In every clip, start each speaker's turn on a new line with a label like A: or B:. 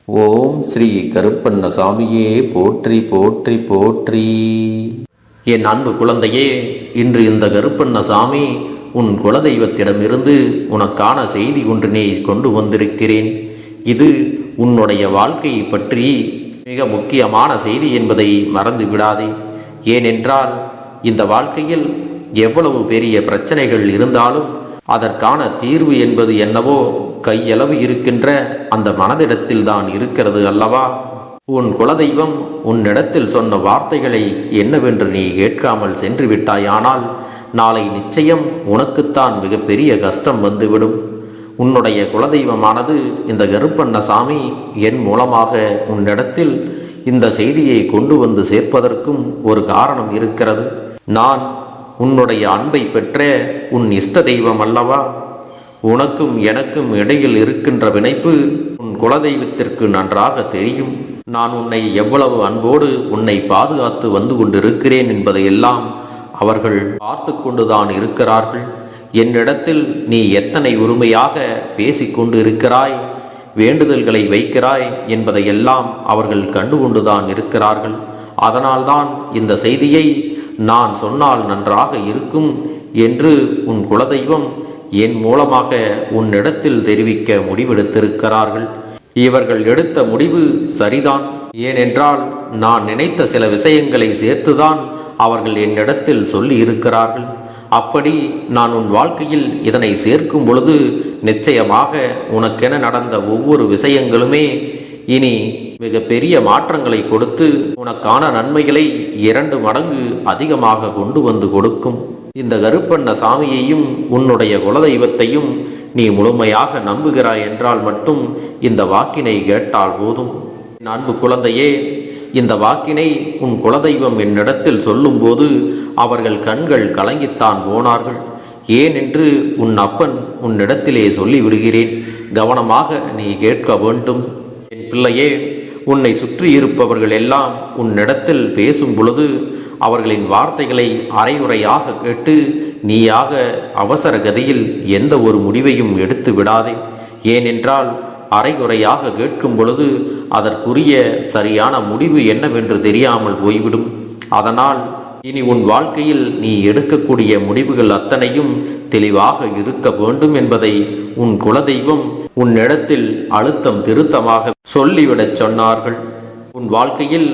A: ஓம் ஸ்ரீ கருப்பண்ணசாமியே போற்றி போற்றி போற்றி. என் அன்பு குழந்தையே, இன்று இந்த கருப்பண்ணசாமி உன் குலதெய்வத்திடமிருந்து உனக்கான செய்தி ஒன்றினை கொண்டு வந்திருக்கிறேன். இது உன்னுடைய வாழ்க்கையை பற்றி மிக முக்கியமான செய்தி என்பதை மறந்து விடாதே. ஏனென்றால் இந்த வாழ்க்கையில் எவ்வளவு பெரிய பிரச்சனைகள் இருந்தாலும் அதற்கான தீர்வு என்பது என்னவோ கையளவு இருக்கின்ற அந்த மனதிடத்தில் தான் இருக்கிறது அல்லவா? உன் குலதெய்வம் உன்னிடத்தில் சொன்ன வார்த்தைகளை என்னவென்று நீ கேட்காமல் சென்று விட்டாயானால் நாளை நிச்சயம் உனக்குத்தான் மிகப்பெரிய கஷ்டம் வந்துவிடும். உன்னுடைய குலதெய்வமானது இந்த கருப்பண்ணசாமி என் மூலமாக உன்னிடத்தில் இந்த செய்தியை கொண்டு வந்து சேர்ப்பதற்கும் ஒரு காரணம் இருக்கிறது. நான் உன்னுடைய அன்பை பெற்ற உன் இஷ்ட தெய்வம் அல்லவா? உனக்கும் எனக்கும் இடையில் இருக்கின்ற பிணைப்பு உன் குலதெய்வத்திற்கு நன்றாக தெரியும். நான் உன்னை எவ்வளவு அன்போடு உன்னை பாதுகாத்து வந்து கொண்டிருக்கிறேன் என்பதையெல்லாம் அவர்கள் பார்த்து கொண்டுதான் இருக்கிறார்கள். என்னிடத்தில் நீ எத்தனை உரிமையாக பேசிக்கொண்டு இருக்கிறாய், வேண்டுதல்களை வைக்கிறாய் என்பதையெல்லாம் அவர்கள் கண்டுகொண்டுதான் இருக்கிறார்கள். அதனால்தான் இந்த செய்தியை நான் சொன்னால் நன்றாக இருக்கும் என்று உன் குலதெய்வம் என் மூலமாக உன்னிடத்தில் தெரிவிக்க முடிவெடுத்திருக்கிறார்கள். இவர்கள் எடுத்த முடிவு சரிதான். ஏனென்றால் நான் நினைத்த சில விஷயங்களை சேர்த்துதான் அவர்கள் என்னிடத்தில் சொல்லி இருக்கிறார்கள். அப்படி நான் உன் வாழ்க்கையில் இதனை சேர்க்கும் பொழுது நிச்சயமாக உனக்கென நடந்த ஒவ்வொரு விஷயங்களுமே இனி மிக பெரிய மாற்றங்களை கொடுத்து உனக்கான நன்மைகளை 2 மடங்கு அதிகமாக கொண்டு வந்து கொடுக்கும். இந்த கருப்பண்ணசாமியையும் உன்னுடைய குலதெய்வத்தையும் நீ முழுமையாக நம்புகிறாய் என்றால் மட்டும் இந்த வாக்கினை கேட்டால் போதும். அன்பு குழந்தையே, இந்த வாக்கினை உன் குலதெய்வம் என்னிடத்தில் சொல்லும்போது அவர்கள் கண்கள் கலங்கித்தான் போனார்கள். ஏனென்று உன் அப்பன் உன்னிடத்திலே சொல்லிவிடுகிறேன். கவனமாக நீ கேட்க வேண்டும். என் பிள்ளையே, உன்னை சுற்றி இருப்பவர்கள் எல்லாம் உன்னிடத்தில் பேசும் பொழுது அவர்களின் வார்த்தைகளை அரையுறையாக கேட்டு நீயாக அவசர கதியில் எந்த ஒரு முடிவையும் எடுத்து விடாதே. ஏனென்றால் அரைகுறையாக கேட்கும் பொழுது அதற்குரிய சரியான முடிவு என்னவென்று தெரியாமல் போய்விடும். அதனால் இனி உன் வாழ்க்கையில் நீ எடுக்கக்கூடிய முடிவுகள் அத்தனையும் தெளிவாக இருக்க வேண்டும் என்பதை உன் குலதெய்வம் உன்னிடத்தில் அழுத்தம் திருத்தமாக சொல்லிவிடச் சொன்னார்கள். உன் வாழ்க்கையில்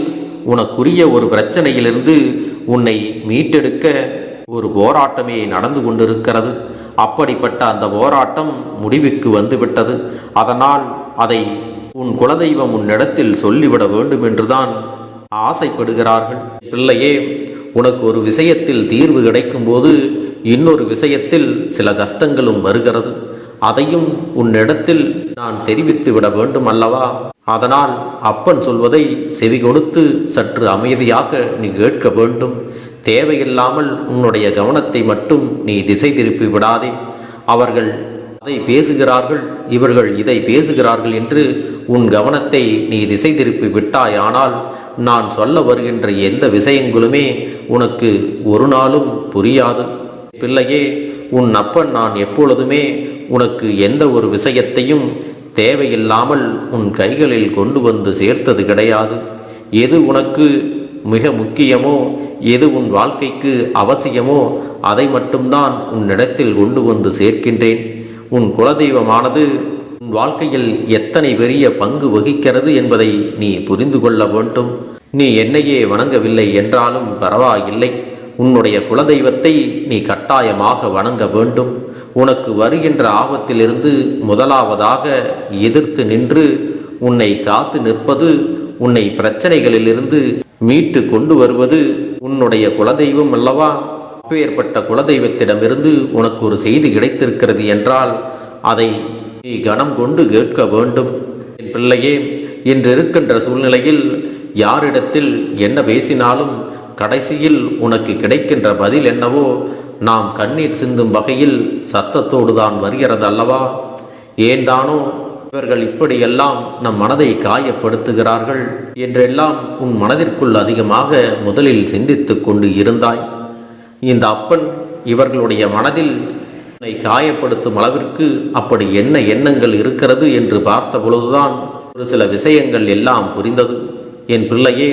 A: உனக்குரிய ஒரு பிரச்சனையிலிருந்து உன்னை மீட்டெடுக்க ஒரு போராட்டமே நடந்து கொண்டிருக்கிறது. அப்படிப்பட்ட அந்த போராட்டம் முடிவுக்கு வந்துவிட்டது. அதனால் அதை உன் குலதெய்வம் உன்னிடத்தில் சொல்லிவிட வேண்டும் என்றுதான் ஆசைப்படுகிறார்கள். பிள்ளையே, உனக்கு ஒரு விஷயத்தில் தீர்வு கிடைக்கும் போது இன்னொரு விஷயத்தில் சில கஷ்டங்களும் வருகிறது. அதையும் உன்னிடத்தில் நான் தெரிவித்து விட வேண்டும் அல்லவா? அதனால் அப்பன் சொல்வதை செவி கொடுத்து சற்று அமைதியாக நீ கேட்க வேண்டும். தேவையில்லாமல் உன்னுடைய கவனத்தை மட்டும் நீ திசை திருப்பி விடாதே. அவர்கள் அதை பேசுகிறார்கள், இவர்கள் இதை பேசுகிறார்கள் என்று உன் கவனத்தை நீ திசை திருப்பி விட்டாயானால் நான் சொல்ல வருகின்ற எந்த விஷயங்களுமே உனக்கு ஒரு நாளும் புரியாது. பிள்ளையே, உன் அப்பன் நான் எப்பொழுதுமே உனக்கு எந்த ஒரு விஷயத்தையும் தேவையில்லாமல் உன் கைகளில் கொண்டு வந்து சேர்த்தது கிடையாது. எது உனக்கு மிக முக்கியமோ, எது உன் வாழ்க்கைக்கு அவசியமோ அதை மட்டும்தான் உன்னிடத்தில் கொண்டு வந்து சேர்க்கின்றேன். உன் குலதெய்வமானது உன் வாழ்க்கையில் எத்தனை பெரிய பங்கு வகிக்கிறது என்பதை நீ புரிந்து கொள்ள வேண்டும். நீ என்னையே வணங்கவில்லை என்றாலும் பரவாயில்லை, உன்னுடைய குலதெய்வத்தை நீ கட்டாயமாக வணங்க வேண்டும். உனக்கு வருகின்ற ஆபத்திலிருந்து முதலாவதாக எதிர்த்து நின்று உன்னை காத்து நிற்பது, உன்னை பிரச்சனைகளிலிருந்து மீட்டு கொண்டு வருவது உன்னுடைய குலதெய்வம் அல்லவா? அப்பேற்பட்ட குலதெய்வத்திடமிருந்து உனக்கு ஒரு செய்தி கிடைத்திருக்கிறது என்றால் அதை நீ கனம் கொண்டு கேட்க வேண்டும். என் பிள்ளையே, இன்று இருக்கின்ற சூழ்நிலையில் யாரிடத்தில் என்ன பேசினாலும் கடைசியில் உனக்கு கிடைக்கின்ற பதில் என்னவோ நாம் கண்ணீர் சிந்தும் வகையில் சத்தத்தோடு தான் வருகிறது அல்லவா? ஏன்தானோ இவர்கள் இப்படியெல்லாம் நம் மனதை காயப்படுத்துகிறார்கள் என்றெல்லாம் உன் மனதிற்குள் அதிகமாக முதலில் சிந்தித்து கொண்டு இருந்தாய். இந்த அப்பன் இவர்களுடைய மனதில் உன்னை காயப்படுத்தும் அளவிற்கு அப்படி என்ன எண்ணங்கள் இருக்கிறது என்று பார்த்த பொழுதுதான் ஒரு சில விஷயங்கள் எல்லாம் புரிந்தது. என் பிள்ளையே,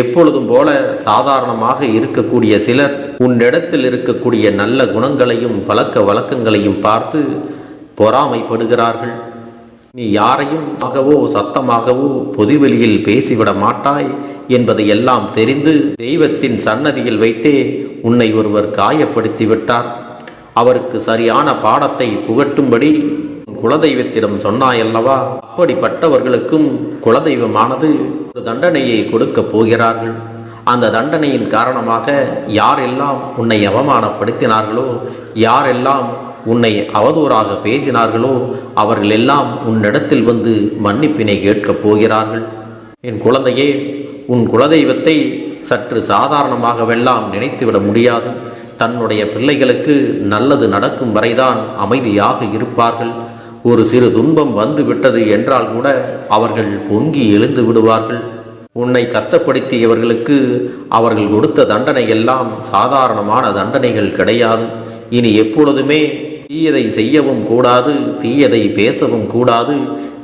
A: எப்பொழுதும் போல சாதாரணமாக இருக்கக்கூடிய சிலர் உன்னிடத்தில் இருக்கக்கூடிய நல்ல குணங்களையும் பழக்க வழக்கங்களையும் பார்த்து பொறாமைப்படுகிறார்கள். நீ யாரையும் ஆகவோ சத்தமாகவோ பொதுவெளியில் பேசிவிட மாட்டாய் என்பதை எல்லாம் தெரிந்து தெய்வத்தின் சன்னதியில் வைத்தே உன்னை ஒருவர் காயப்படுத்தி விட்டார். அவருக்கு சரியான பாடத்தை புகட்டும்படி குலதெய்வத்திடம் சொன்னாயல்லவா? அப்படிப்பட்டவர்களுக்கும் குலதெய்வமானது ஒரு தண்டனையை கொடுக்க போகிறார்கள். அந்த தண்டனையின் காரணமாக யாரெல்லாம் உன்னை அவமானப்படுத்தினார்களோ, யாரெல்லாம் உன்னை அவதூறாக பேசினார்களோ, அவர்கள் எல்லாம் உன்னிடத்தில் வந்து மன்னிப்பினை கேட்கப் போகிறார்கள். என் குழந்தையே, உன் குலதெய்வத்தை சற்று சாதாரணமாகவெல்லாம் நினைத்துவிட முடியாது. தன்னுடைய பிள்ளைகளுக்கு நல்லது நடக்கும் வரைதான் அமைதியாக இருப்பார்கள். ஒரு சிறு துன்பம் வந்து விட்டது என்றால் கூட அவர்கள் பொங்கி எழுந்து விடுவார்கள். உன்னை கஷ்டப்படுத்தியவர்களுக்கு அவர்கள் கொடுத்த தண்டனை எல்லாம் சாதாரணமான தண்டனைகள் கிடையாது. இனி எப்பொழுதுமே தீயதை செய்யவும் கூடாது, தீயதை பேசவும் கூடாது,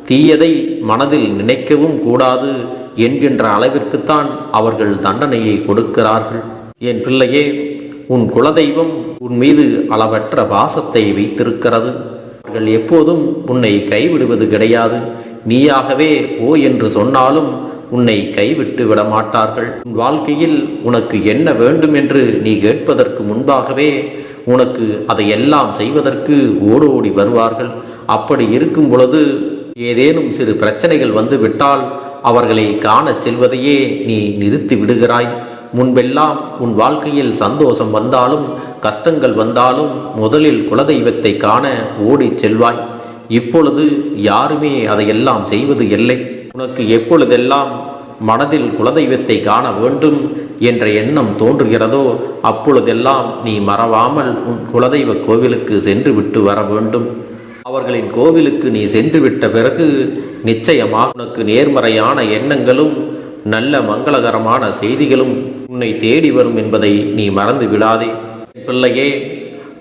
A: தீயதை மனதில் நினைக்கவும் கூடாது என்கின்ற அளவிற்குத்தான் அவர்கள் தண்டனையை கொடுக்கிறார்கள். என் பிள்ளையே, உன் குலதெய்வம் உன் மீது அளவற்ற பாசத்தை வைத்திருக்கிறது. அவர்கள் எப்போதும் உன்னை கைவிடுவது கிடையாது. நீயாகவே போ என்று சொன்னாலும் உன்னை கைவிட்டு விட மாட்டார்கள். உன் வாழ்க்கையில் உனக்கு என்ன வேண்டும் என்று நீ கேட்பதற்கு முன்பாகவே உனக்கு அதையெல்லாம் செய்வதற்கு ஓடோடி வருவார்கள். அப்படி இருக்கும் பொழுது ஏதேனும் சிறு பிரச்சனைகள் வந்து விட்டால் அவர்களை காணச் செல்வதையே நீ நிறுத்தி விடுகிறாய். முன்பெல்லாம் உன் வாழ்க்கையில் சந்தோஷம் வந்தாலும் கஷ்டங்கள் வந்தாலும் முதலில் குலதெய்வத்தை காண ஓடி செல்வாய். இப்பொழுது யாருமே அதையெல்லாம் செய்வது இல்லை. உனக்கு எப்பொழுதெல்லாம் மனதில் குலதெய்வத்தை காண வேண்டும் என்ற எண்ணம் தோன்றுகிறதோ அப்பொழுதெல்லாம் நீ மறவாமல் உன் குலதெய்வ கோவிலுக்கு சென்று விட்டு வர வேண்டும். அவர்களின் கோவிலுக்கு நீ சென்று விட்ட பிறகு நிச்சயமாக உனக்கு நேர்மறையான எண்ணங்களும் நல்ல மங்களகரமான செய்திகளும் உன்னை தேடி வரும் என்பதை நீ மறந்து விடாதே. பிள்ளையே,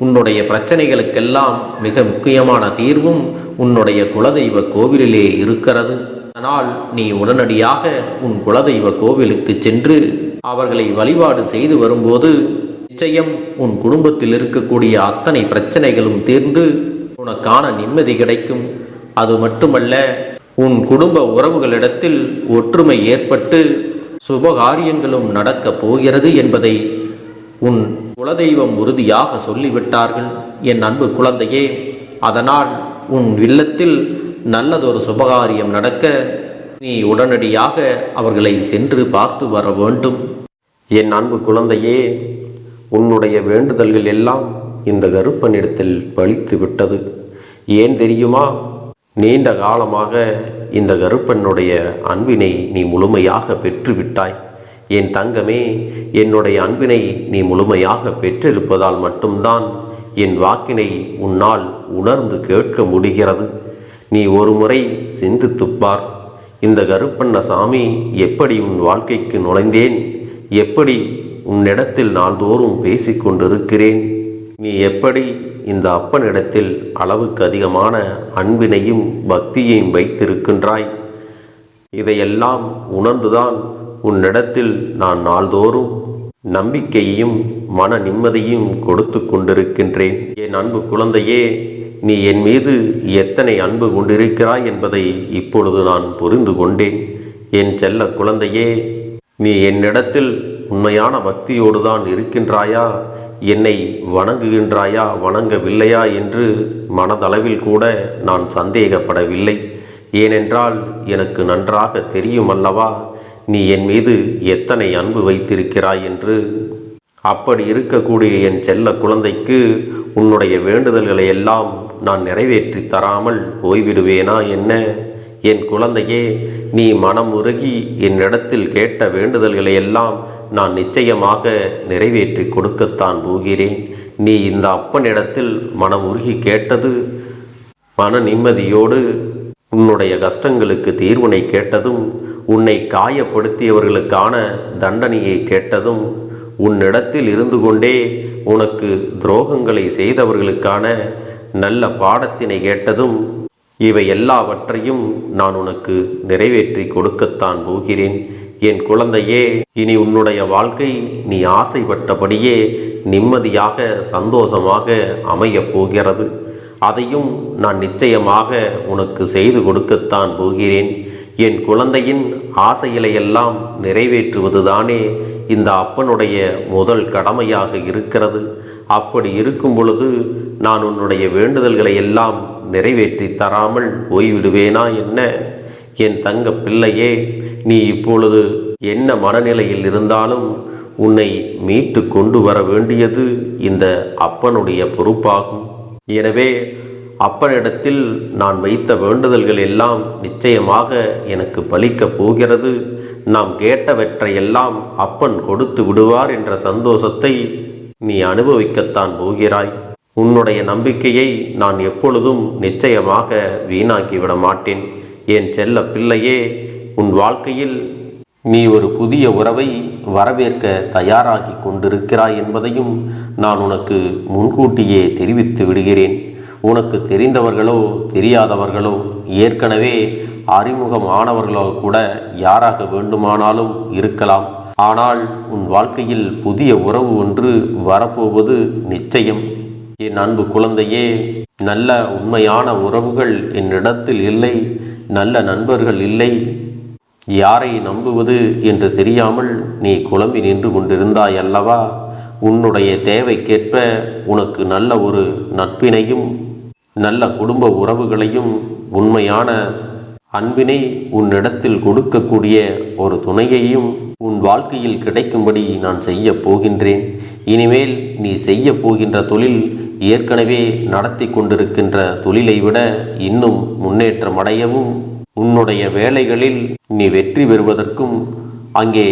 A: உன்னுடைய பிரச்சனைகளுக்கெல்லாம் மிக முக்கியமான தீர்வும் உன்னுடைய குலதெய்வ கோவிலிலே இருக்கிறது. அதனால் நீ உடனடியாக உன் குலதெய்வ கோவிலுக்கு சென்று அவர்களை வழிபாடு செய்து வரும்போது நிச்சயம் உன் குடும்பத்தில் இருக்கக்கூடிய அத்தனை பிரச்சனைகளும் தீர்ந்து உனக்கான நிம்மதி கிடைக்கும். அது மட்டுமல்ல, உன் குடும்ப உறவுகளிடத்தில் ஒற்றுமை ஏற்பட்டு சுபகாரியங்களும் நடக்கப் போகிறது என்பதை உன் குலதெய்வம் உறுதியாக சொல்லிவிட்டார்கள். என் அன்பு குழந்தையே, அதனால் உன் இல்லத்தில் நல்லதொரு சுபகாரியம் நடக்க நீ உடனடியாக அவர்களை சென்று பார்த்து வர வேண்டும். என் அன்பு குழந்தையே, உன்னுடைய வேண்டுதல்கள் எல்லாம் இந்த கருப்பனிடத்தில் பலித்து விட்டது. ஏன் தெரியுமா? நீண்ட காலமாக இந்த கருப்பனுடைய அன்பினை நீ முழுமையாக பெற்றுவிட்டாய். என் தங்கமே, என்னுடைய அன்பினை நீ முழுமையாக பெற்றிருப்பதால் மட்டும்தான் என் வாக்கினை உன்னால் உணர்ந்து கேட்க முடிகிறது. நீ ஒரு முறை சிந்தித்துப்பார். இந்த கருப்பண்ணசாமி எப்படி உன் வாழ்க்கைக்கு நுழைந்தேன், எப்படி உன்னிடத்தில் நாள்தோறும் பேசிக்கொண்டிருக்கிறேன், நீ எப்படி இந்த அப்பனிடத்தில் அளவுக்கு அதிகமான அன்பினையும் பக்தியையும் வைத்திருக்கின்றாய். இதையெல்லாம் உணர்ந்துதான் உன்னிடத்தில் நான் நாள்தோறும் நம்பிக்கையையும் மன நிம்மதியும் கொடுத்து கொண்டிருக்கின்றேன். என் அன்பு குழந்தையே, நீ என் மீது எத்தனை அன்பு கொண்டிருக்கிறாய் என்பதை இப்பொழுது நான் புரிந்து கொண்டேன். என் செல்ல குழந்தையே, நீ என்னிடத்தில் உண்மையான பக்தியோடு தான் இருக்கின்றாயா, என்னை வணங்குகின்றாயா வணங்கவில்லையா என்று மனதளவில் கூட நான் சந்தேகப்படவில்லை. ஏனென்றால் எனக்கு நன்றாக தெரியும் அல்லவா நீ என் மீது எத்தனை அன்பு வைத்திருக்கிறாய் என்று. அப்படி இருக்கக்கூடிய என் செல்ல குழந்தைக்கு உன்னுடைய வேண்டுதல்களை எல்லாம் நான் நிறைவேற்றி தராமல் போய்விடுவேனா என்ன? என் குழந்தையே, நீ மனம் உருகி என்னிடத்தில் கேட்ட வேண்டுதல்களை எல்லாம் நான் நிச்சயமாக நிறைவேற்றி கொடுக்கத்தான் போகிறேன். நீ இந்த அப்பனிடத்தில் மனம் உருகி கேட்டது, மன நிம்மதியோடு உன்னுடைய கஷ்டங்களுக்கு தீர்வினை கேட்டதும், உன்னை காயப்படுத்தியவர்களுக்கான தண்டனையை கேட்டதும், உன்னிடத்தில் இருந்து கொண்டே உனக்கு துரோகங்களை செய்தவர்களுக்கான நல்ல பாடத்தினை கேட்டதும், இவை எல்லாவற்றையும் நான் உனக்கு நிறைவேற்றி கொடுக்கத்தான் போகிறேன். என் குழந்தையே, இனி உன்னுடைய வாழ்க்கை நீ ஆசைப்பட்டபடியே நிம்மதியாக சந்தோஷமாக அமையப் போகிறது. அதையும் நான் நிச்சயமாக உனக்கு செய்து கொடுக்கத்தான் போகிறேன். என் குழந்தையின் ஆசைகளையெல்லாம் நிறைவேற்றுவதுதானே இந்த அப்பனுடைய முதல் கடமையாக இருக்கிறது. அப்படி இருக்கும் பொழுது நான் உன்னுடைய வேண்டுதல்களை எல்லாம் நிறைவேற்றி தராமல் போய்விடுவேனா என்ன? என் தங்க பிள்ளையே, நீ இப்பொழுது என்ன மனநிலையில் இருந்தாலும் உன்னை மீட்டு கொண்டு வர வேண்டியது இந்த அப்பனுடைய பொறுப்பாகும். எனவே அப்பனிடத்தில் நான் வைத்த வேண்டுதல்கள் எல்லாம் நிச்சயமாக எனக்கு பலிக்கப் போகிறது. நாம் கேட்டவற்றையெல்லாம் அப்பன் கொடுத்து விடுவார் என்ற சந்தோஷத்தை நீ அனுபவிக்கத்தான் போகிறாய். உன்னுடைய நம்பிக்கையை நான் எப்பொழுதும் நிச்சயமாக வீணாக்கிவிட மாட்டேன். என் செல்ல பிள்ளையே, உன் வாழ்க்கையில் நீ ஒரு புதிய உறவை வரவேற்க தயாராகி கொண்டிருக்கிறாய் என்பதையும் நான் உனக்கு முன்கூட்டியே தெரிவித்து விடுகிறேன். உனக்கு தெரிந்தவர்களோ தெரியாதவர்களோ, ஏற்கனவே அறிமுகமானவர்களோ கூட யாராக வேண்டுமானாலும் இருக்கலாம். ஆனால் உன் வாழ்க்கையில் புதிய உறவு ஒன்று வரப்போவது நிச்சயம். என் அன்பு குழந்தையே, நல்ல உண்மையான உறவுகள் என்னிடத்தில் இல்லை, நல்ல நண்பர்கள் இல்லை. யாரை நம்புவது என்று தெரியாமல் நீ குழம்பி நின்று கொண்டிருந்தாய் அல்லவா? உன்னுடைய தேவைக்கேற்ப உனக்கு நல்ல ஒரு நட்பினையும் நல்ல குடும்ப உறவுகளையும் உண்மையான அன்பினை உன்னிடத்தில் கொடுக்கக்கூடிய ஒரு துணையையும் உன் வாழ்க்கையில் கிடைக்கும்படி நான் செய்ய போகின்றேன். இனிமேல் நீ செய்ய போகின்ற தொழில் ஏற்கனவே நடத்தி கொண்டிருக்கின்ற தொழிலை விட இன்னும் முன்னேற்றம் அடையவும், உன்னுடைய வேலைகளில் நீ வெற்றி பெறுவதற்கும் அங்கே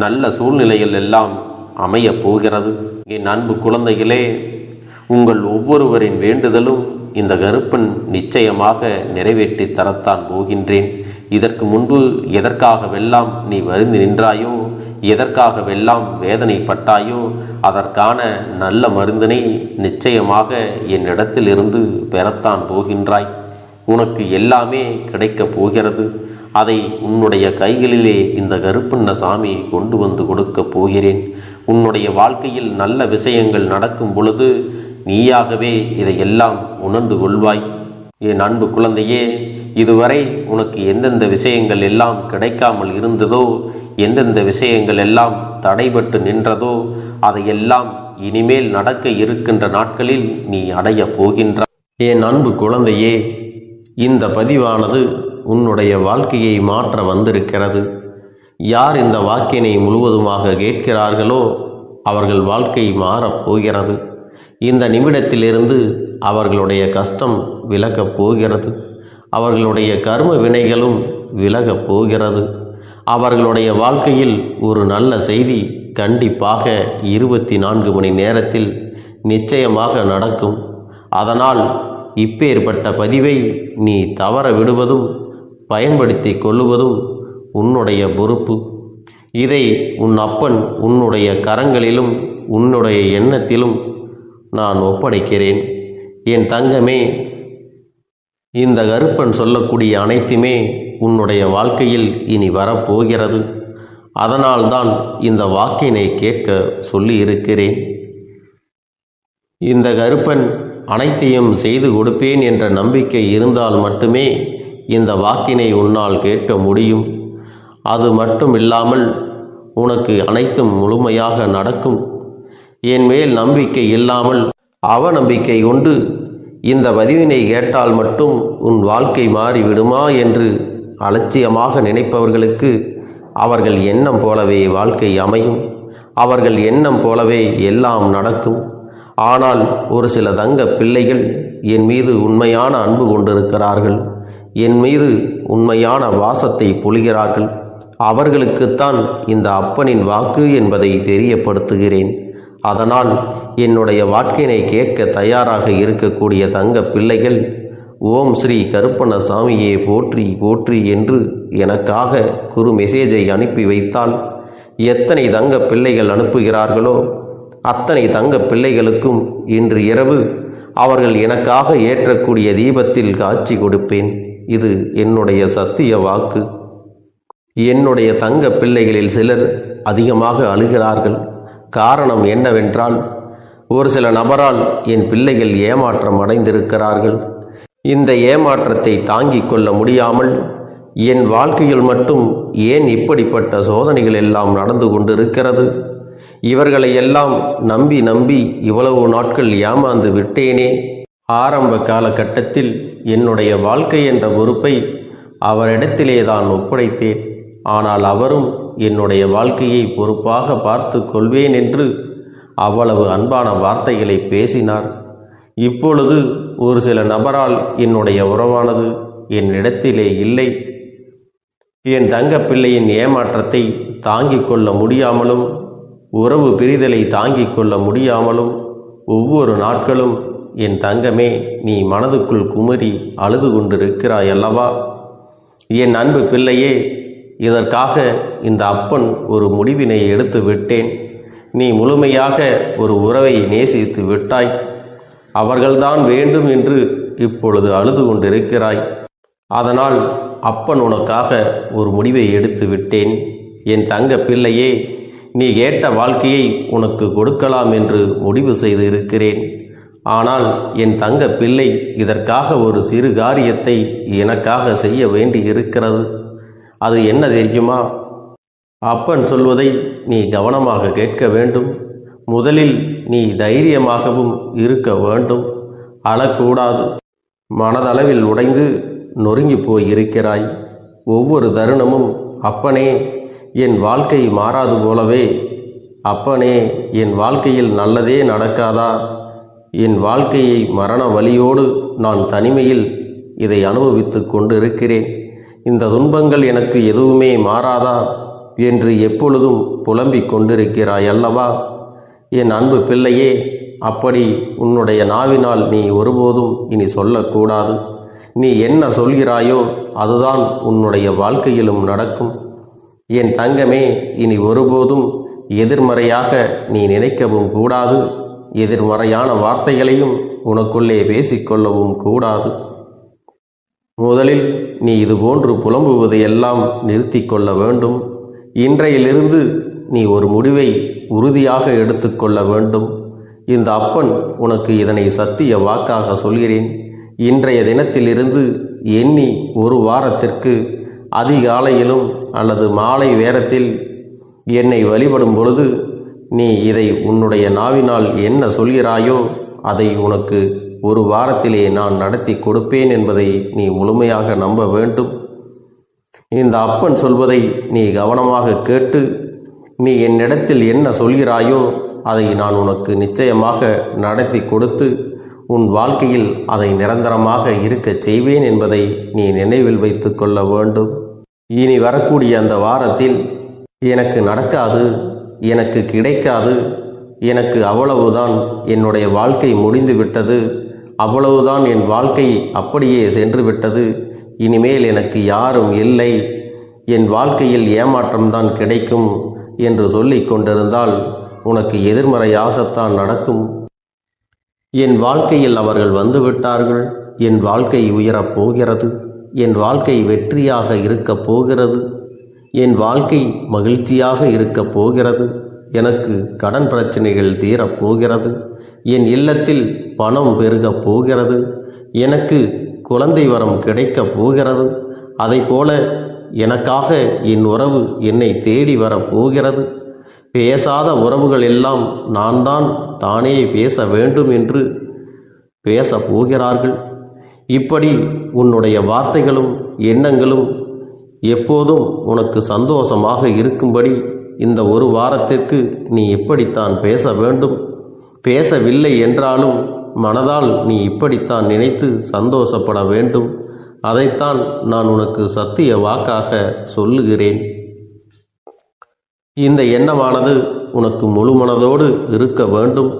A: நல்ல சூழ்நிலைகள் எல்லாம் அமையப் போகிறது. என் அன்பு குழந்தைகளே, உங்கள் ஒவ்வொருவரின் வேண்டுதலும் இந்த கருப்பன் நிச்சயமாக நிறைவேற்றி தரத்தான் போகின்றேன். இதற்கு முன்பு எதற்காகவெல்லாம் நீ வருந்தி நின்றாயோ, எதற்காகவெல்லாம் வேதனைப்பட்டாயோ, அதற்கான நல்ல மருந்தினை நிச்சயமாக என்னிடத்திலிருந்து பெறத்தான் போகின்றாய். உனக்கு எல்லாமே கிடைக்கப் போகிறது. அதை உன்னுடைய கைகளிலே இந்த கருப்பண்ண சாமி கொண்டு வந்து கொடுக்கப் போகிறேன். உன்னுடைய வாழ்க்கையில் நல்ல விஷயங்கள் நடக்கும் பொழுது நீயாகவே இதையெல்லாம் உணர்ந்து கொள்வாய். என் அன்பு குழந்தையே, இதுவரை உனக்கு எந்தெந்த விஷயங்கள் எல்லாம் கிடைக்காமல் இருந்ததோ, எந்தெந்த விஷயங்கள் எல்லாம் தடைபட்டு நின்றதோ, அதையெல்லாம் இனிமேல் நடக்க இருக்கின்ற நாட்களில் நீ அடைய போகின்றாய். என் அன்பு குழந்தையே, இந்த பதிவானது உன்னுடைய வாழ்க்கையை மாற்ற வந்திருக்கிறது. யார் இந்த வாக்கினை முழுவதுமாக கேட்கிறார்களோ அவர்கள் வாழ்க்கை மாறப் போகிறது. இந்த நிமிடத்திலிருந்து அவர்களுடைய கஷ்டம் விலகப் போகிறது. அவர்களுடைய கர்ம வினைகளும் விலகப் போகிறது. அவர்களுடைய வாழ்க்கையில் ஒரு நல்ல செய்தி கண்டிப்பாக 24 மணி நேரத்தில் நிச்சயமாக நடக்கும். அதனால் இப்பேற்பட்ட பதிவை நீ தவற விடுவதும் பயன்படுத்தி கொள்ளுவதும் உன்னுடைய பொறுப்பு. இதை உன் அப்பன் உன்னுடைய கரங்களிலும் உன்னுடைய எண்ணத்திலும் நான் ஒப்படைக்கிறேன். என் தங்கமே, இந்த கருப்பன் சொல்லக்கூடிய அனைத்துமே உன்னுடைய வாழ்க்கையில் இனி வரப்போகிறது. அதனால்தான் இந்த வாக்கினை கேட்க சொல்லி இருக்கிறேன். இந்த கருப்பன் அனைத்தையும் செய்து கொடுப்பேன் என்ற நம்பிக்கை இருந்தால் மட்டுமே இந்த வாக்கினை உன்னால் கேட்க முடியும். அது மட்டும் இல்லாமல் உனக்கு அனைத்தும் முழுமையாக நடக்கும். என் மேல் நம்பிக்கை இல்லாமல் அவநம்பிக்கை கொண்டு இந்த பதிவினை கேட்டால் மட்டும் உன் வாழ்க்கை மாறிவிடுமா என்று அலட்சியமாக நினைப்பவர்களுக்கு அவர்கள் எண்ணம் போலவே வாழ்க்கை அமையும். அவர்கள் எண்ணம் போலவே எல்லாம் நடக்கும். ஆனால் ஒரு சில தங்க பிள்ளைகள் என் மீது உண்மையான அன்பு கொண்டிருக்கிறார்கள். என் மீது உண்மையான வாசத்தை பொழிகிறார்கள். அவர்களுக்குத்தான் இந்த அப்பனின் வாக்கு என்பதை தெரியப்படுத்துகிறேன். அதனால் என்னுடைய வாக்கினை கேட்க தயாராக இருக்கக்கூடிய தங்க பிள்ளைகள் ஓம் ஸ்ரீ கருப்பண்ண சாமியே போற்றி போற்றி என்று எனக்காக குறு மெசேஜை அனுப்பி வைத்தால் எத்தனை தங்க பிள்ளைகள் அனுப்புகிறார்களோ அத்தனை தங்க பிள்ளைகளுக்கும் இன்று இரவு அவர்கள் எனக்காக ஏற்றக்கூடிய தீபத்தில் காட்சி கொடுப்பேன். இது என்னுடைய சத்திய வாக்கு. என்னுடைய தங்க பிள்ளைகளில் சிலர் அதிகமாக அழுகிறார்கள். காரணம் என்னவென்றால், ஒரு சில நபரால் என் பிள்ளைகள் ஏமாற்றம் அடைந்திருக்கிறார்கள். இந்த ஏமாற்றத்தை தாங்கிக் கொள்ள முடியாமல் என் வாழ்க்கையில் மட்டும் ஏன் இப்படிப்பட்ட சோதனைகள் எல்லாம் நடந்து கொண்டிருக்கிறது? இவர்களை எல்லாம் நம்பி நம்பி இவ்வளவு நாட்கள் ஏமாந்து விட்டேனே. ஆரம்ப காலகட்டத்தில் என்னுடைய வாழ்க்கை என்ற பொறுப்பை அவரிடத்திலே தான் ஒப்படைத்தேன். ஆனால் அவரும் என்னுடைய வாழ்க்கையை பொறுப்பாக பார்த்து கொள்வேன் என்று அவ்வளவு அன்பான வார்த்தைகளை பேசினார். இப்பொழுது ஒரு சில நபரால் என்னுடைய உறவானது என்னிடத்திலே இல்லை. என் தங்க பிள்ளையின் ஏமாற்றத்தை தாங்கிக் கொள்ள முடியாமலும் உறவு பிரிதலை தாங்கிக் கொள்ள முடியாமலும் ஒவ்வொரு நாட்களும் என் தங்கமே, நீ மனதுக்குள் குமரி அழுது கொண்டிருக்கிறாய் அல்லவா? என் அன்பு பிள்ளையே, இதற்காக இந்த அப்பன் ஒரு முடிவினை எடுத்து விட்டேன். நீ முழுமையாக ஒரு உறவை நேசித்து விட்டாய். அவர்கள்தான் வேண்டும் என்று இப்பொழுது அழுது கொண்டிருக்கிறாய். அதனால் அப்பன் உனக்காக ஒரு முடிவை எடுத்து விட்டேன். என் தங்க பிள்ளையே, நீ கேட்ட வாழ்க்கையை உனக்கு கொடுக்கலாம் என்று முடிவு செய்து இருக்கிறேன். ஆனால் என் தங்க பிள்ளை, இதற்காக ஒரு சிறு காரியத்தை எனக்காக செய்ய வேண்டி இருக்கிறது. அது என்ன தெரியுமா? அப்பன் சொல்வதை நீ கவனமாக கேட்க வேண்டும். முதலில் நீ தைரியமாகவும் இருக்க வேண்டும். அழக்கூடாது. மனதளவில் உடைந்து நொறுங்கி போய் இருக்கிறாய். ஒவ்வொரு தருணமும் அப்பனே, என் வாழ்க்கை மாறாது போலவே, அப்பனே, என் வாழ்க்கையில் நல்லதே நடக்காதா? என் வாழ்க்கையை மரண வலியோடு நான் தனிமையில் இதை அனுபவித்து கொண்டு இருக்கிறேன். இந்த துன்பங்கள் எனக்கு எதுவுமே மாறாதா என்று எப்பொழுதும் புலம்பிக் கொண்டிருக்கிறாய் அல்லவா? என் அன்பு பிள்ளையே, அப்படி உன்னுடைய நாவினால் நீ ஒருபோதும் இனி சொல்லக்கூடாது. நீ என்ன சொல்கிறாயோ அதுதான் உன்னுடைய வாழ்க்கையிலும் நடக்கும். என் தங்கமே, இனி ஒருபோதும் எதிர்மறையாக நீ நினைக்கவும் கூடாது. எதிர்மறையான வார்த்தைகளையும் உனக்குள்ளே பேசிக்கொள்ளவும் கூடாது. முதலில் நீ இதுபோன்று புலம்புவதையெல்லாம் நிறுத்தி கொள்ள வேண்டும். இன்றையிலிருந்து நீ ஒரு முடிவை உறுதியாக எடுத்துக்கொள்ள வேண்டும். இந்த அப்பன் உனக்கு இதனை சத்திய வாக்காக சொல்கிறேன். இன்றைய தினத்திலிருந்து எண்ணி ஒரு வாரத்திற்கு அதிகாலையிலும் அல்லது மாலை நேரத்தில் என்னை வழிபடும் பொழுது நீ இதை உன்னுடைய நாவினால் என்ன சொல்கிறாயோ அதை உனக்கு ஒரு வாரத்திலே நான் நடத்தி கொடுப்பேன் என்பதை நீ முழுமையாக நம்ப வேண்டும். இந்த அப்பன் சொல்வதை நீ கவனமாக கேட்டு நீ என்னிடத்தில் என்ன சொல்கிறாயோ அதை நான் உனக்கு நிச்சயமாக நடத்தி கொடுத்து உன் வாழ்க்கையில் அதை நிரந்தரமாக இருக்கச் செய்வேன் என்பதை நீ நினைவில் வைத்து கொள்ள வேண்டும். இனி வரக்கூடிய அந்த வாரத்தில் எனக்கு நடக்காது, எனக்கு கிடைக்காது, எனக்கு அவ்வளவுதான், என்னுடைய வாழ்க்கை முடிந்து விட்டது, அவ்வளவுதான், என் வாழ்க்கை அப்படியே சென்று விட்டது, இனிமேல் எனக்கு யாரும் இல்லை, என் வாழ்க்கையில் ஏமாற்றம்தான் கிடைக்கும் என்று சொல்லிக் கொண்டிருந்தால் உனக்கு எதிர்மறையாகத்தான் நடக்கும். என் வாழ்க்கையில் அவர்கள் வந்துவிட்டார்கள். என் வாழ்க்கை உயரப் போகிறது. என் வாழ்க்கை வெற்றியாக இருக்கப் போகிறது. என் வாழ்க்கை மகிழ்ச்சியாக இருக்கப் போகிறது. எனக்கு கடன் பிரச்சனைகள் தீரப்போகிறது. என் இல்லத்தில் பணம் பெருகப் போகிறது. எனக்கு குழந்தை வரம் கிடைக்கப் போகிறது. அதைப்போல எனக்காக என் உறவு என்னை தேடி வரப்போகிறது. பேசாத உறவுகள் எல்லாம் நான் தான் தானே பேச வேண்டும் என்று பேசப் போகிறார்கள். இப்படி உன்னுடைய வார்த்தைகளும் எண்ணங்களும் எப்போதும் உனக்கு சந்தோஷமாக இருக்கும்படி இந்த ஒரு வாரத்திற்கு நீ இப்படித்தான் பேச வேண்டும். பேசவில்லை என்றாலும் மனதால் நீ இப்படித்தான் நினைத்து சந்தோஷப்பட வேண்டும். அதைத்தான் நான் உனக்கு சத்திய வாக்காக சொல்லுகிறேன். இந்த எண்ணமானது உனக்கு முழு மனதோடு இருக்க வேண்டும்.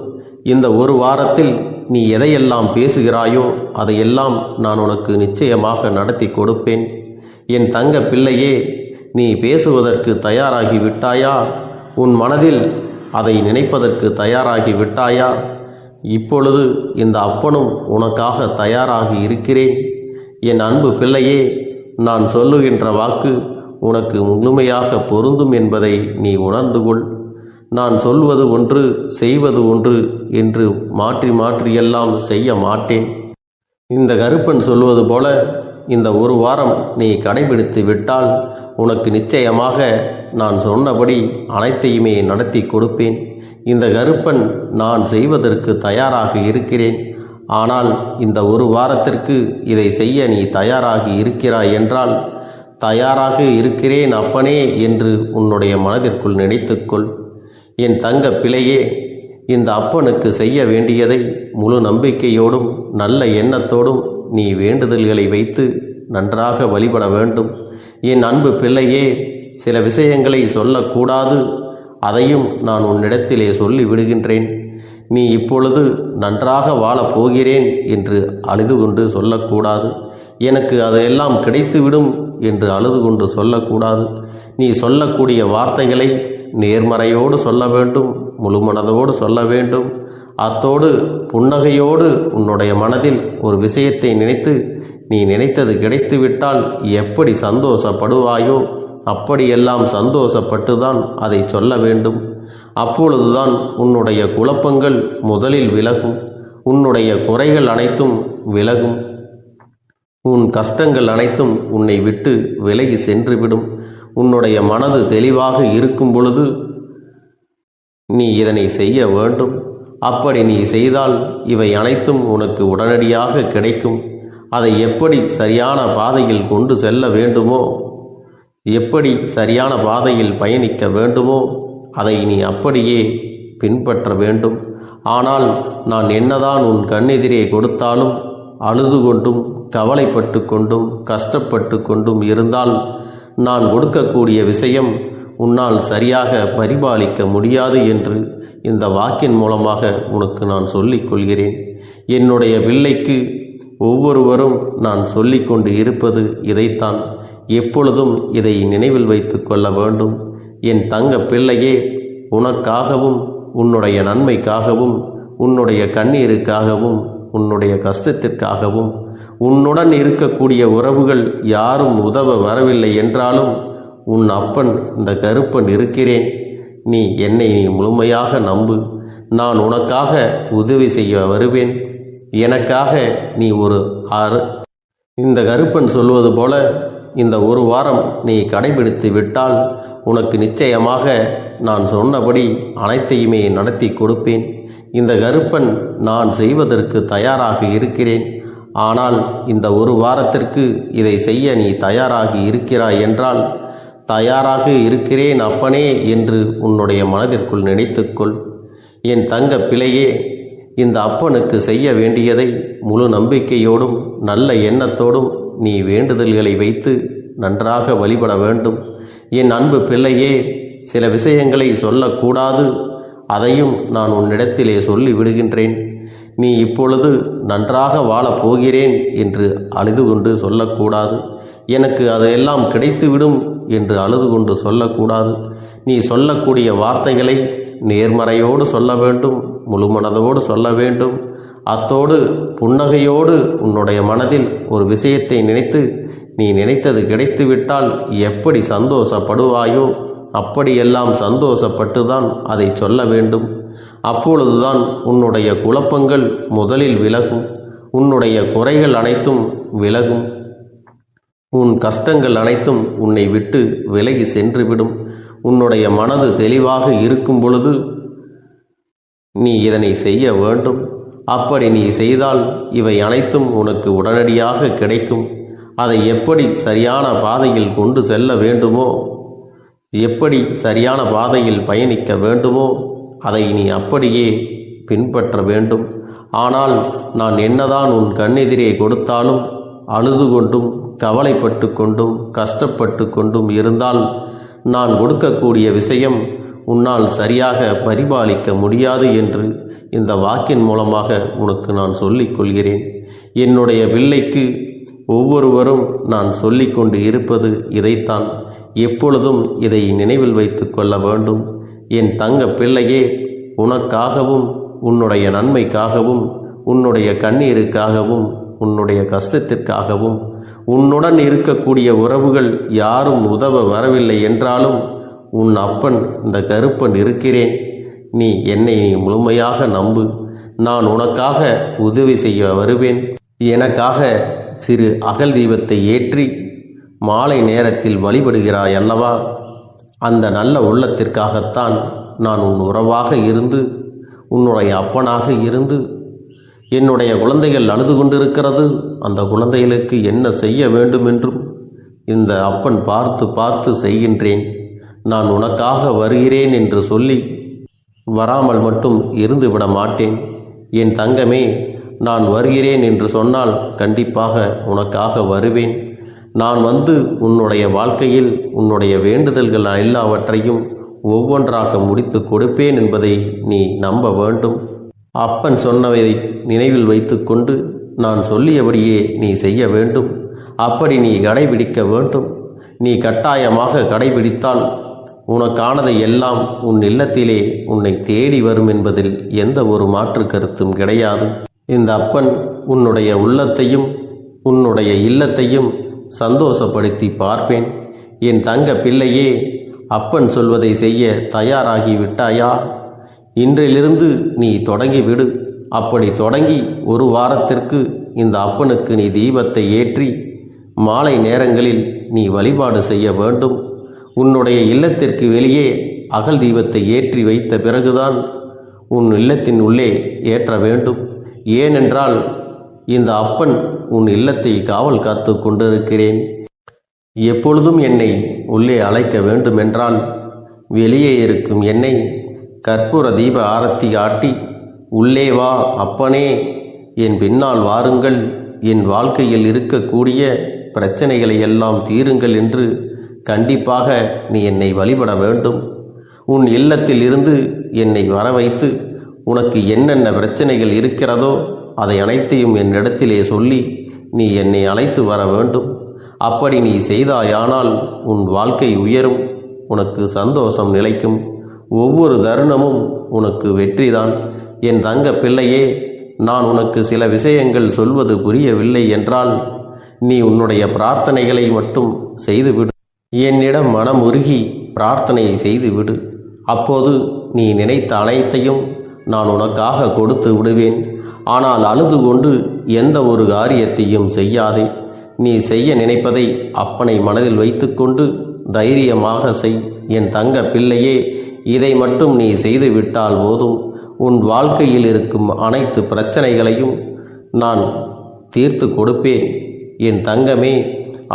A: இந்த ஒரு வாரத்தில் நீ எதையெல்லாம் பேசுகிறாயோ அதையெல்லாம் நான் உனக்கு நிச்சயமாக நடத்தி கொடுப்பேன். என் தங்க பிள்ளையே, நீ பேசுவதற்கு தயாராகி விட்டாயா? உன் மனதில் அதை நினைப்பதற்கு தயாராகி விட்டாயா? இப்பொழுது இந்த அப்பனும் உனக்காக தயாராகி இருக்கிறேன். என் அன்பு பிள்ளையே, நான் சொல்லுகின்ற வாக்கு உனக்கு முழுமையாக பொருந்தும் என்பதை நீ உணர்ந்து கொள். நான் சொல்வது ஒன்று செய்வது ஒன்று என்று மாற்றி மாற்றியெல்லாம் செய்ய மாட்டேன். இந்த கருப்பன் சொல்வது போல இந்த ஒரு வாரம் நீ கடைபிடித்து விட்டால் உனக்கு நிச்சயமாக நான் சொன்னபடி அனைத்தையுமே நடத்தி கொடுப்பேன். இந்த கருப்பன் நான் செய்வதற்கு தயாராக இருக்கிறேன். ஆனால் இந்த ஒரு வாரத்திற்கு இதை செய்ய நீ தயாராகி இருக்கிறாய் என்றால், தயாராக இருக்கிறேன் அப்பனே என்று உன்னுடைய மனதிற்குள் நினைத்துக்கொள். என் தங்க பிள்ளையே, இந்த அப்பனுக்கு செய்ய வேண்டியதை முழு நம்பிக்கையோடும் நல்ல எண்ணத்தோடும் நீ வேண்டுதல்களை வைத்து நன்றாக வழிபட வேண்டும். என் அன்பு பிள்ளையே, சில விஷயங்களை சொல்லக்கூடாது, அதையும் நான் உன்னிடத்திலே சொல்லி விடுகின்றேன். நீ இப்பொழுது நன்றாக வாழப் போகிறேன் என்று அழுது கொண்டு சொல்லக்கூடாது. எனக்கு அதையெல்லாம் கிடைத்துவிடும் என்று அழுது கொண்டு சொல்லக்கூடாது. நீ சொல்லக்கூடிய வார்த்தைகளை நேர்மறையோடு சொல்ல வேண்டும், முழுமனதோடு சொல்ல வேண்டும். அத்தோடு புன்னகையோடு உன்னுடைய மனதில் ஒரு விஷயத்தை நினைத்து நீ நினைத்தது கிடைத்துவிட்டால் எப்படி சந்தோஷப்படுவாயோ அப்படியெல்லாம் சந்தோஷப்பட்டுதான் அதை சொல்ல வேண்டும். அப்பொழுதுதான் உன்னுடைய குழப்பங்கள் முதலில் விலகும், உன்னுடைய குறைகள் அனைத்தும் விலகும், உன் கஷ்டங்கள் அனைத்தும் உன்னை விட்டு விலகி சென்றுவிடும். உன்னுடைய மனது தெளிவாக இருக்கும் பொழுது நீ இதனை செய்ய வேண்டும். அப்படி நீ செய்தால் இவை அனைத்தும் உனக்கு உடனடியாக கிடைக்கும். அதை எப்படி சரியான பாதையில் கொண்டு செல்ல வேண்டுமோ, எப்படி சரியான பாதையில் பயணிக்க வேண்டுமோ அதை நீ அப்படியே பின்பற்ற வேண்டும். ஆனால் நான் என்னதான் உன் கண்ணெதிரே கொடுத்தாலும் அழுது கொண்டும் கவலைப்பட்டு கொண்டும் கஷ்டப்பட்டு கொண்டும் இருந்தால் நான் கொடுக்கக்கூடிய விஷயம் உன்னால் சரியாக பரிபாலிக்க முடியாது என்று இந்த வாக்கின் மூலமாக உனக்கு நான் சொல்லிக் கொள்கிறேன். என்னுடைய பிள்ளைக்கு ஒவ்வொருவரும் நான் சொல்லிக்கொண்டு இருப்பது இதைத்தான். எப்பொழுதும் இதை நினைவில் வைத்து கொள்ள வேண்டும். என் தங்க பிள்ளையே, உனக்காகவும் உன்னுடைய நன்மைக்காகவும் உன்னுடைய கண்ணீருக்காகவும் உன்னுடைய கஷ்டத்திற்காகவும் உன்னுடன் இருக்கக்கூடிய உறவுகள் யாரும் உதவ வரவில்லை என்றாலும் உன் அப்பன் இந்த கருப்பன் இருக்கிறேன். நீ என்னை முழுமையாக நம்பு. நான் உனக்காக உதவி செய்ய வருவேன். எனக்காக நீ இந்த கருப்பன் சொல்வது போல இந்த ஒரு வாரம் நீ கடைபிடித்து விட்டால் உனக்கு நிச்சயமாக நான் சொன்னபடி அனைத்தையுமே நடத்தி கொடுப்பேன். இந்த கருப்பன் நான் செய்வதற்கு தயாராக இருக்கிறேன். ஆனால் இந்த ஒரு வாரத்திற்கு இதை செய்ய நீ தயாராகி இருக்கிறாய் என்றால், தயாராக இருக்கிறேன் அப்பனே என்று உன்னுடைய மனதிற்குள் நினைத்துக்கொள். என் தங்க பிள்ளையே, இந்த அப்பனுக்கு செய்ய வேண்டியதை முழு நம்பிக்கையோடும் நல்ல எண்ணத்தோடும் நீ வேண்டுதல்களை வைத்து நன்றாக வழிபட வேண்டும். என் அன்பு பிள்ளையே, சில விஷயங்களை சொல்லக்கூடாது, அதையும் நான் உன்னிடத்திலே சொல்லி விடுகின்றேன். நீ இப்பொழுது நன்றாக வாழப் போகிறேன் என்று அழுது கொண்டு சொல்லக்கூடாது. எனக்கு அதையெல்லாம் கிடைத்துவிடும் என்று அழுது கொண்டு சொல்லக்கூடாது. நீ சொல்லக்கூடிய வார்த்தைகளை நேர்மறையோடு சொல்ல வேண்டும், முழுமனதோடு சொல்ல வேண்டும். அத்தோடு புன்னகையோடு உன்னுடைய மனதில் ஒரு விஷயத்தை நினைத்து நீ நினைத்தது கிடைத்துவிட்டால் எப்படி சந்தோஷப்படுவாயோ அப்படியெல்லாம் சந்தோஷப்பட்டுதான் அதை சொல்ல வேண்டும். அப்பொழுதுதான் உன்னுடைய குழப்பங்கள் முதலில் விலகும், உன்னுடைய குறைகள் அனைத்தும் விலகும், உன் கஷ்டங்கள் அனைத்தும் உன்னை விட்டு விலகி சென்றுவிடும். உன்னுடைய மனது தெளிவாக இருக்கும் பொழுது நீ இதனை செய்ய வேண்டும். அப்படி நீ செய்தால் இவை அனைத்தும் உனக்கு உடனடியாக கிடைக்கும். அதை எப்படி சரியான பாதையில் கொண்டு செல்ல வேண்டுமோ, எப்படி சரியான பாதையில் பயணிக்க வேண்டுமோ அதை நீ அப்படியே பின்பற்ற வேண்டும். ஆனால் நான் என்னதான் உன் கண்ணெதிரே கொடுத்தாலும் அழுது கொண்டும் கவலைப்பட்டு கொண்டும் கஷ்டப்பட்டு கொண்டும் இருந்தால் நான் கொடுக்கக்கூடிய விஷயம் உன்னால் சரியாக பரிபாலிக்க முடியாது என்று இந்த வாக்கின் மூலமாக உனக்கு நான் சொல்லிக் கொள்கிறேன். என்னுடைய பிள்ளைக்கு ஒவ்வொருவரும் நான் சொல்லிக்கொண்டு இருப்பது இதைத்தான். எப்பொழுதும் இதை நினைவில் வைத்து கொள்ள வேண்டும். என் தங்க பிள்ளையே, உனக்காகவும் உன்னுடைய நன்மைக்காகவும் உன்னுடைய கண்ணீருக்காகவும் உன்னுடைய கஷ்டத்திற்காகவும் உன்னுடன் இருக்கக்கூடிய உறவுகள் யாரும் உதவ வரவில்லை என்றாலும் உன் அப்பன் இந்த கருப்பன் இருக்கிறேன். நீ என்னை முழுமையாக நம்பு. நான் உனக்காக உதவி செய்ய வருவேன். எனக்காக சிறு அகல் தீபத்தை ஏற்றி மாலை நேரத்தில் வழிபடுகிறாய் அல்லவா? அந்த நல்ல உள்ளத்திற்காகத்தான் நான் உன் உறவாக இருந்து உன்னுடைய அப்பனாக இருந்து என்னுடைய குழந்தைகள் அழுது கொண்டிருக்கிறது, அந்த குழந்தைகளுக்கு என்ன செய்ய வேண்டும் என்றும் இந்த அப்பன் பார்த்து பார்த்து செய்கின்றேன். நான் உனக்காக வருகிறேன் என்று சொல்லி வராமல் மட்டும் இருந்து விட மாட்டேன். என் தங்கமே, நான் வருகிறேன் என்று சொன்னால் கண்டிப்பாக உனக்காக வருவேன். நான் வந்து உன்னுடைய வாழ்க்கையில் உன்னுடைய வேண்டுதல்கள் எல்லாவற்றையும் ஒவ்வொன்றாக முடித்து கொடுப்பேன் என்பதை நீ நம்ப வேண்டும். அப்பன் சொன்னவை நினைவில் வைத்து கொண்டு நான் சொல்லியபடியே நீ செய்ய வேண்டும். அப்படி நீ கடைபிடிக்க வேண்டும். நீ கட்டாயமாக கடைபிடித்தால் உனக்கானதை எல்லாம் உன் இல்லத்திலே உன்னை தேடி வரும் என்பதில் எந்த ஒரு மாற்று கருத்தும் கிடையாது. இந்த அப்பன் உன்னுடைய உள்ளத்தையும் உன்னுடைய இல்லத்தையும் சந்தோஷப்படுத்தி பார்ப்பேன். என் தங்க பிள்ளையே, அப்பன் சொல்வதை செய்ய தயாராகி விட்டாயா? இன்றிலிருந்து நீ தொடங்கிவிடு. அப்படி தொடங்கி ஒரு வாரத்திற்கு இந்த அப்பனுக்கு நீ தீபத்தை ஏற்றி மாலை நேரங்களில் நீ வழிபாடு செய்ய வேண்டும். உன்னுடைய இல்லத்திற்கு வெளியே அகல் தீபத்தை ஏற்றி வைத்த பிறகுதான் உன் இல்லத்தின் உள்ளே ஏற்ற வேண்டும். ஏனென்றால் இந்த அப்பன் உன் இல்லத்தை காவல் காத்து கொண்டிருக்கிறேன். எப்பொழுதும் என்னை உள்ளே அழைக்க வேண்டுமென்றால் வெளியே இருக்கும் என்னை கற்பூர தீப ஆரத்தி காட்டி உள்ளே வா அப்பனே, என் பின்னால் வாருங்கள், என் வாழ்க்கையில் இருக்கக்கூடிய பிரச்சனைகளை எல்லாம் தீருங்கள் என்று கண்டிப்பாக நீ என்னை வழிபட வேண்டும். உன் இல்லத்தில் இருந்து என்னை வர வைத்து உனக்கு என்னென்ன பிரச்சனைகள் இருக்கிறதோ அதை அனைத்தையும் என்னிடத்திலே சொல்லி நீ என்னை அழைத்து வர வேண்டும். அப்படி நீ செய்தாயானால் உன் வாழ்க்கை உயரும், உனக்கு சந்தோஷம் நிலைக்கும், ஒவ்வொரு தருணமும் உனக்கு வெற்றிதான். என் தங்க பிள்ளையே, நான் உனக்கு சில விஷயங்கள் சொல்வது புரியவில்லை என்றால் நீ உன்னுடைய பிரார்த்தனைகளை மட்டும் செய்துவிடு. என்னிடம் மனம் உருகி பிரார்த்தனையை செய்துவிடு. அப்போது நீ நினைத்த அனைத்தையும் நான் உனக்காக கொடுத்து விடுவேன். ஆனால் அழுது கொண்டு எந்த ஒரு காரியத்தையும் செய்யாதே. நீ செய்ய நினைப்பதை அப்பனை மனதில் வைத்துக்கொண்டு தைரியமாக செய். என் தங்க பிள்ளையே, இதை மட்டும் நீ செய்துவிட்டால் போதும். உன் வாழ்க்கையில் இருக்கும் அனைத்து பிரச்சனைகளையும் நான் தீர்த்து கொடுப்பேன் என் தங்கமே.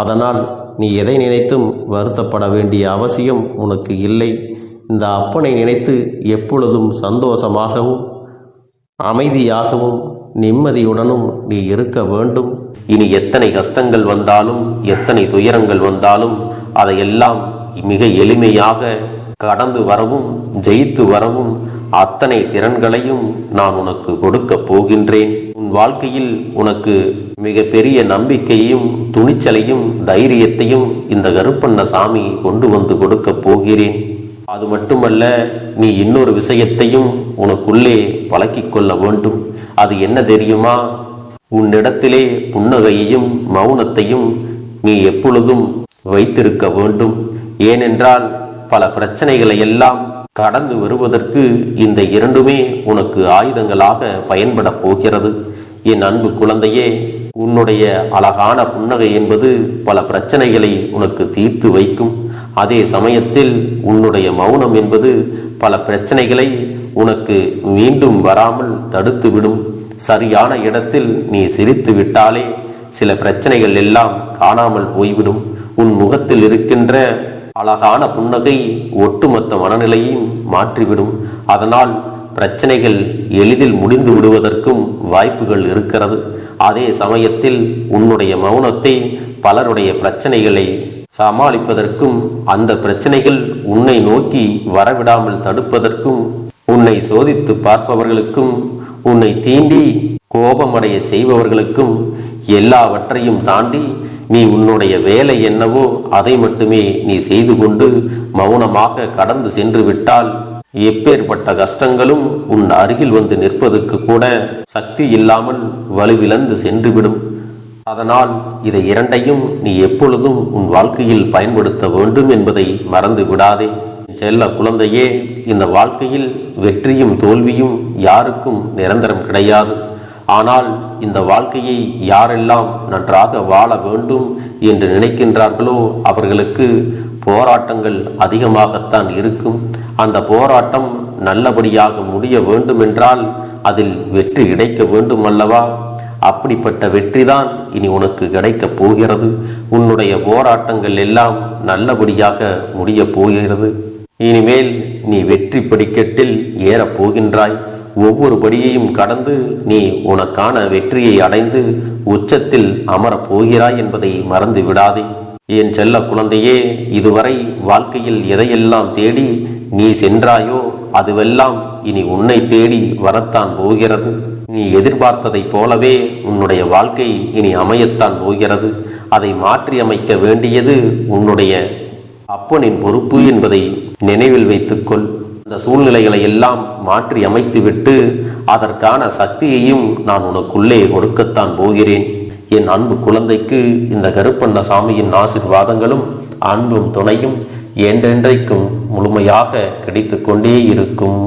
A: அதனால் நீ எதை நினைத்தும் வருத்தப்பட வேண்டிய அவசியம் உனக்கு இல்லை. இந்த அப்பனை நினைத்து எப்பொழுதும் சந்தோஷமாகவும் அமைதியாகவும் நிம்மதியுடனும் நீ இருக்க வேண்டும். இனி எத்தனை கஷ்டங்கள் வந்தாலும் எத்தனை துயரங்கள் வந்தாலும் அதையெல்லாம் மிக எளிமையாக கடந்து வரவும் ஜெயித்து வரவும் அத்தனை திறன்களையும் நான் உனக்கு கொடுக்க போகின்றேன். உன் வாழ்க்கையில் உனக்கு மிக பெரிய நம்பிக்கையையும் துணிச்சலையும் தைரியத்தையும் இந்த கருப்பண்ண சாமி கொண்டு வந்து கொடுக்க போகிறேன். அது மட்டுமல்ல, நீ இன்னொரு விஷயத்தையும் உனக்குள்ளே பழக்கிக் கொள்ள வேண்டும். அது என்ன தெரியுமா? உன்னிடத்திலே புன்னகையையும் மௌனத்தையும் நீ எப்பொழுதும் வைத்திருக்க வேண்டும். ஏனென்றால் பல பிரச்சனைகளை எல்லாம் கடந்து வருவதற்கு இந்த இரண்டுமே உனக்கு ஆயுதங்களாக பயன்பட போகிறது. என் அன்பு குழந்தையே, உன்னுடைய அழகான புன்னகை என்பது பல பிரச்சனைகளை உனக்கு தீர்த்து வைக்கும். அதே சமயத்தில் உன்னுடைய மௌனம் என்பது பல பிரச்சனைகளை உனக்கு மீண்டும் வராமல் தடுத்துவிடும். சரியான இடத்தில் நீ சிரித்து விட்டாலே சில பிரச்சனைகள் எல்லாம் காணாமல் போய்விடும். உன் முகத்தில் இருக்கின்ற அழகான புன்னகை ஒட்டுமொத்த மனநிலையையும் மாற்றிவிடும். அதனால் பிரச்சனைகள் எளிதில் முடிந்து விடுவதற்கும் வாய்ப்புகள் இருக்கிறது. அதே சமயத்தில் உன்னுடைய மௌனத்தை பலருடைய பிரச்சனைகளை சமாளிப்பதற்கும் அந்த பிரச்சனைகள் உன்னை நோக்கி வரவிடாமல் தடுப்பதற்கும் உன்னை சோதித்து பார்ப்பவர்களுக்கும் உன்னை தீண்டி கோபமடைய செய்பவர்களுக்கும் எல்லாவற்றையும் தாண்டி நீ உன்னுடைய வேலை என்னவோ அதை மட்டுமே நீ செய்து கொண்டு மௌனமாக கடந்து சென்று விட்டால்
B: எப்பேற்பட்ட கஷ்டங்களும் உன் அருகில் வந்து நிற்பதற்கு கூட சக்தி இல்லாமல் வலுவிழந்து சென்றுவிடும். அதனால் இதை இரண்டையும் நீ எப்பொழுதும் உன் வாழ்க்கையில் பயன்படுத்த வேண்டும் என்பதை மறந்து விடாதே. செல்ல குழந்தையே, இந்த வாழ்க்கையில் வெற்றியும் தோல்வியும் யாருக்கும் நிரந்தரம் கிடையாது. ஆனால் இந்த வாழ்க்கையை யாரெல்லாம் நன்றாக வாழ வேண்டும் என்று நினைக்கின்றார்களோ அவர்களுக்கு போராட்டங்கள் அதிகமாகத்தான் இருக்கும். அந்த போராட்டம் நல்லபடியாக முடிய வேண்டுமென்றால் அதில் வெற்றி கிடைக்க வேண்டும் அல்லவா? அப்படிப்பட்ட வெற்றிதான் இனி உனக்கு கிடைக்கப் போகிறது. உன்னுடைய போராட்டங்கள் எல்லாம் நல்லபடியாக முடிய போகிறது. இனிமேல் நீ வெற்றி படிக்கட்டில் ஏறப் போகின்றாய். ஒவ்வொரு படியையும் கடந்து நீ உனக்கான வெற்றியை அடைந்து உச்சத்தில் அமரப் போகிறாய் என்பதை மறந்து விடாதே. என் செல்ல குழந்தையே, இதுவரை வாழ்க்கையில் எதையெல்லாம் தேடி நீ சென்றாயோ அதுவெல்லாம் இனி உன்னை தேடி வரத்தான் போகிறது. நீ எதிர்பார்த்ததைப் போலவே உன்னுடைய வாழ்க்கை இனி அமையத்தான் போகிறது. அதை மாற்றி அமைக்க வேண்டியது உன்னுடைய அப்பனின் பொறுப்பு என்பதை நினைவில் வைத்துக்கொள். அந்த சூழ்நிலைகளை எல்லாம் மாற்றி அமைத்துவிட்டு அதற்கான சக்தியையும் நான் உனக்குள்ளே கொடுக்கத்தான் போகிறேன். என் அன்பு குழந்தைக்கு இந்த கருப்பண்ணசாமியின் ஆசீர்வாதங்களும் அன்பும் துணையும் என்றென்றைக்கும் முழுமையாக கிடைத்து கொண்டே இருக்கும்.